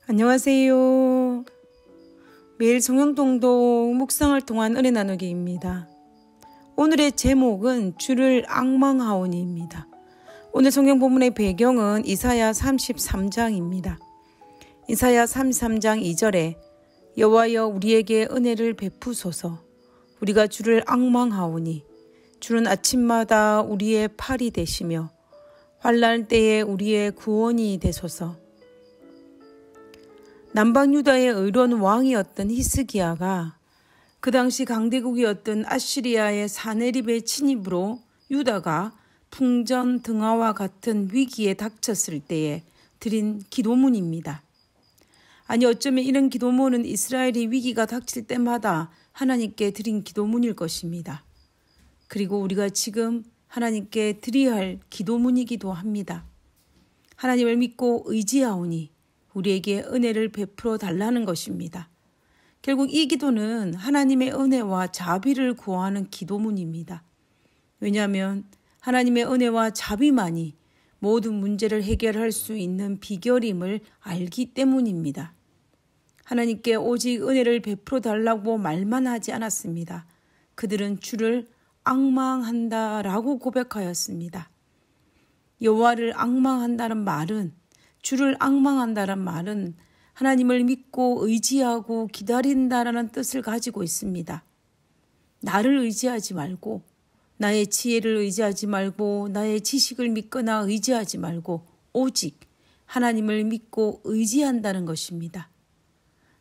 안녕하세요. 매일 성경동동 묵상을 통한 은혜 나누기입니다. 오늘의 제목은 주를 앙망하오니입니다. 오늘 성경 본문의 배경은 이사야 33장입니다. 이사야 33장 2절에 여호와여 우리에게 은혜를 베푸소서 우리가 주를 앙망하오니 주는 아침마다 우리의 팔이 되시며 환난 때에 우리의 구원이 되소서. 남방 유다의 의로운 왕이었던 히스기야가 그 당시 강대국이었던 아시리아의 사네립의 침입으로 유다가 풍전등화와 같은 위기에 닥쳤을 때에 드린 기도문입니다. 아니 어쩌면 이런 기도문은 이스라엘이 위기가 닥칠 때마다 하나님께 드린 기도문일 것입니다. 그리고 우리가 지금 하나님께 드려야 할 기도문이기도 합니다. 하나님을 믿고 의지하오니 우리에게 은혜를 베풀어 달라는 것입니다. 결국 이 기도는 하나님의 은혜와 자비를 구하는 기도문입니다. 왜냐하면 하나님의 은혜와 자비만이 모든 문제를 해결할 수 있는 비결임을 알기 때문입니다. 하나님께 오직 은혜를 베풀어 달라고 말만 하지 않았습니다. 그들은 주를 앙망한다라고 고백하였습니다. 여호와를 앙망한다는 말은 주를 앙망한다는 말은 하나님을 믿고 의지하고 기다린다라는 뜻을 가지고 있습니다. 나를 의지하지 말고 나의 지혜를 의지하지 말고 나의 지식을 믿거나 의지하지 말고 오직 하나님을 믿고 의지한다는 것입니다.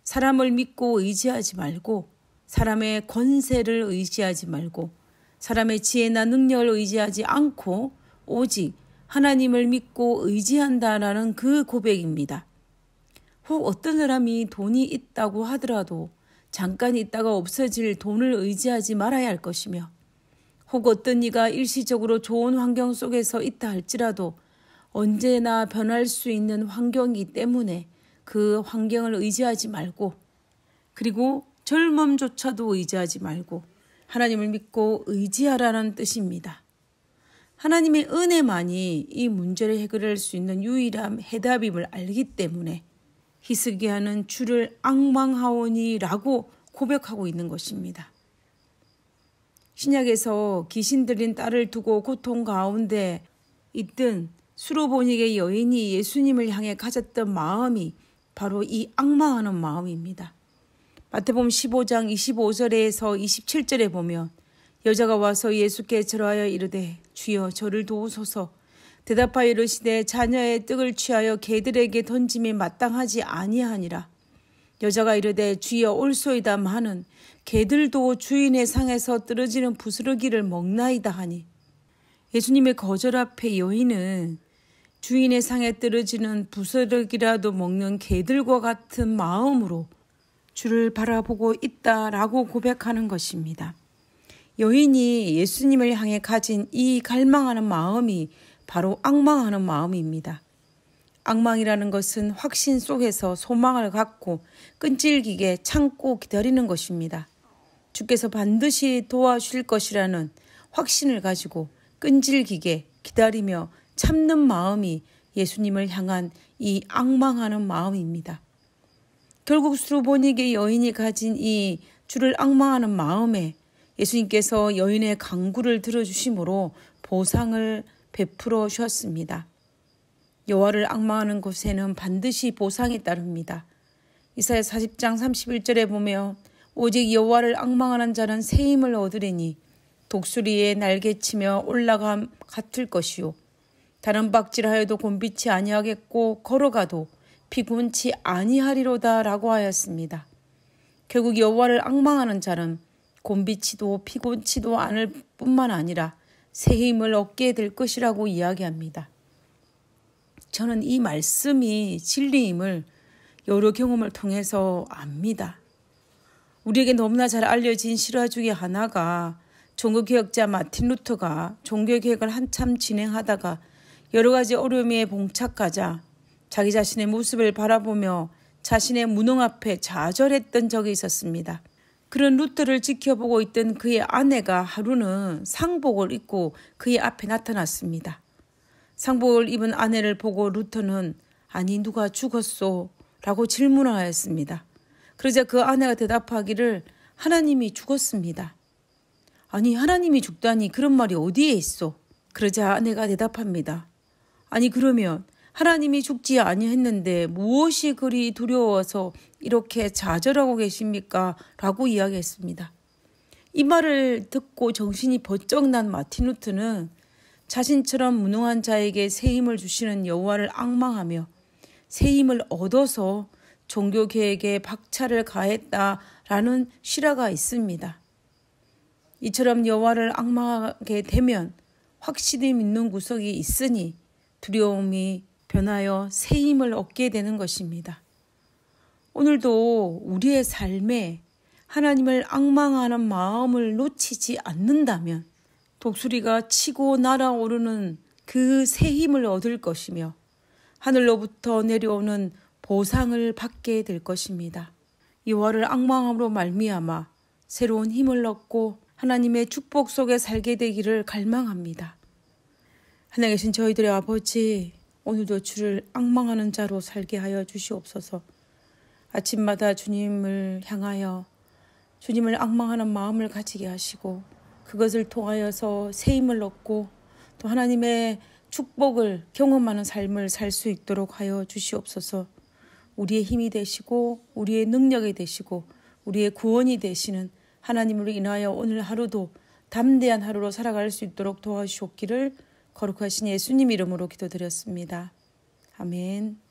사람을 믿고 의지하지 말고 사람의 권세를 의지하지 말고 사람의 지혜나 능력을 의지하지 않고 오직 하나님을 믿고 의지한다라는 그 고백입니다. 혹 어떤 사람이 돈이 있다고 하더라도 잠깐 있다가 없어질 돈을 의지하지 말아야 할 것이며 혹 어떤 이가 일시적으로 좋은 환경 속에서 있다 할지라도 언제나 변할 수 있는 환경이기 때문에 그 환경을 의지하지 말고 그리고 젊음조차도 의지하지 말고 하나님을 믿고 의지하라는 뜻입니다. 하나님의 은혜만이 이 문제를 해결할 수 있는 유일한 해답임을 알기 때문에 히스기야는 주를 앙망하오니라고 고백하고 있는 것입니다. 신약에서 귀신 들린 딸을 두고 고통 가운데 있던 수로보닉의 여인이 예수님을 향해 가졌던 마음이 바로 이 앙망하는 마음입니다. 마태복음 15장 25절에서 27절에 보면 여자가 와서 예수께 절하여 이르되 주여 저를 도우소서. 대답하여 이르시되 자녀의 떡을 취하여 개들에게 던짐이 마땅하지 아니하니라. 여자가 이르되 주여 올소이다마는 개들도 주인의 상에서 떨어지는 부스러기를 먹나이다 하니 예수님의 거절 앞에 여인은 주인의 상에 떨어지는 부스러기라도 먹는 개들과 같은 마음으로 주를 바라보고 있다라고 고백하는 것입니다. 여인이 예수님을 향해 가진 이 갈망하는 마음이 바로 앙망하는 마음입니다. 앙망이라는 것은 확신 속에서 소망을 갖고 끈질기게 참고 기다리는 것입니다. 주께서 반드시 도와주실 것이라는 확신을 가지고 끈질기게 기다리며 참는 마음이 예수님을 향한 이 앙망하는 마음입니다. 결국 수로보닉의 여인이 가진 이 주를 앙망하는 마음에 예수님께서 여인의 간구를 들어주심으로 보상을 베풀어 주셨습니다. 여호와를 앙망하는 곳에는 반드시 보상이 따릅니다. 이사야 40장 31절에 보면 오직 여호와를 앙망하는 자는 새 힘을 얻으리니 독수리의 날개치며 올라감 같을 것이요 다른 박질하여도 곤비치 아니하겠고 걸어가도 피곤치 아니하리로다 라고 하였습니다. 결국 여호와를 앙망하는 자는 곤비치도 피곤치도 않을 뿐만 아니라 새 힘을 얻게 될 것이라고 이야기합니다. 저는 이 말씀이 진리임을 여러 경험을 통해서 압니다. 우리에게 너무나 잘 알려진 실화 중에 하나가 종교개혁자 마틴 루터가 종교개혁을 한참 진행하다가 여러 가지 어려움에 봉착하자 자기 자신의 모습을 바라보며 자신의 무능 앞에 좌절했던 적이 있었습니다. 그런 루터를 지켜보고 있던 그의 아내가 하루는 상복을 입고 그의 앞에 나타났습니다. 상복을 입은 아내를 보고 루터는 아니 누가 죽었소? 라고 질문하였습니다. 그러자 그 아내가 대답하기를 하나님이 죽었습니다. 아니, 하나님이 죽다니 그런 말이 어디에 있어? 그러자 아내가 대답합니다. 아니, 그러면 하나님이 죽지 아니했는데 무엇이 그리 두려워서 이렇게 좌절하고 계십니까? 라고 이야기했습니다. 이 말을 듣고 정신이 번쩍 난 마틴 루트는 자신처럼 무능한 자에게 새 힘을 주시는 여호와를 앙망하며 새 힘을 얻어서 종교개혁에 박차를 가했다라는 실화가 있습니다. 이처럼 여호와를 앙망하게 되면 확실히 믿는 구석이 있으니 두려움이 변하여 새 힘을 얻게 되는 것입니다. 오늘도 우리의 삶에 하나님을 앙망하는 마음을 놓치지 않는다면 독수리가 치고 날아오르는 그 새 힘을 얻을 것이며 하늘로부터 내려오는 보상을 받게 될 것입니다. 여호와를 앙망함으로 말미암아 새로운 힘을 얻고 하나님의 축복 속에 살게 되기를 갈망합니다. 하늘에 계신 저희들의 아버지, 오늘도 주를 앙망하는 자로 살게 하여 주시옵소서. 아침마다 주님을 향하여 주님을 앙망하는 마음을 가지게 하시고 그것을 통하여서 새 힘을 얻고 또 하나님의 축복을 경험하는 삶을 살 수 있도록 하여 주시옵소서. 우리의 힘이 되시고 우리의 능력이 되시고 우리의 구원이 되시는 하나님으로 인하여 오늘 하루도 담대한 하루로 살아갈 수 있도록 도와주시옵기를 거룩하신 예수님 이름으로 기도드렸습니다. 아멘.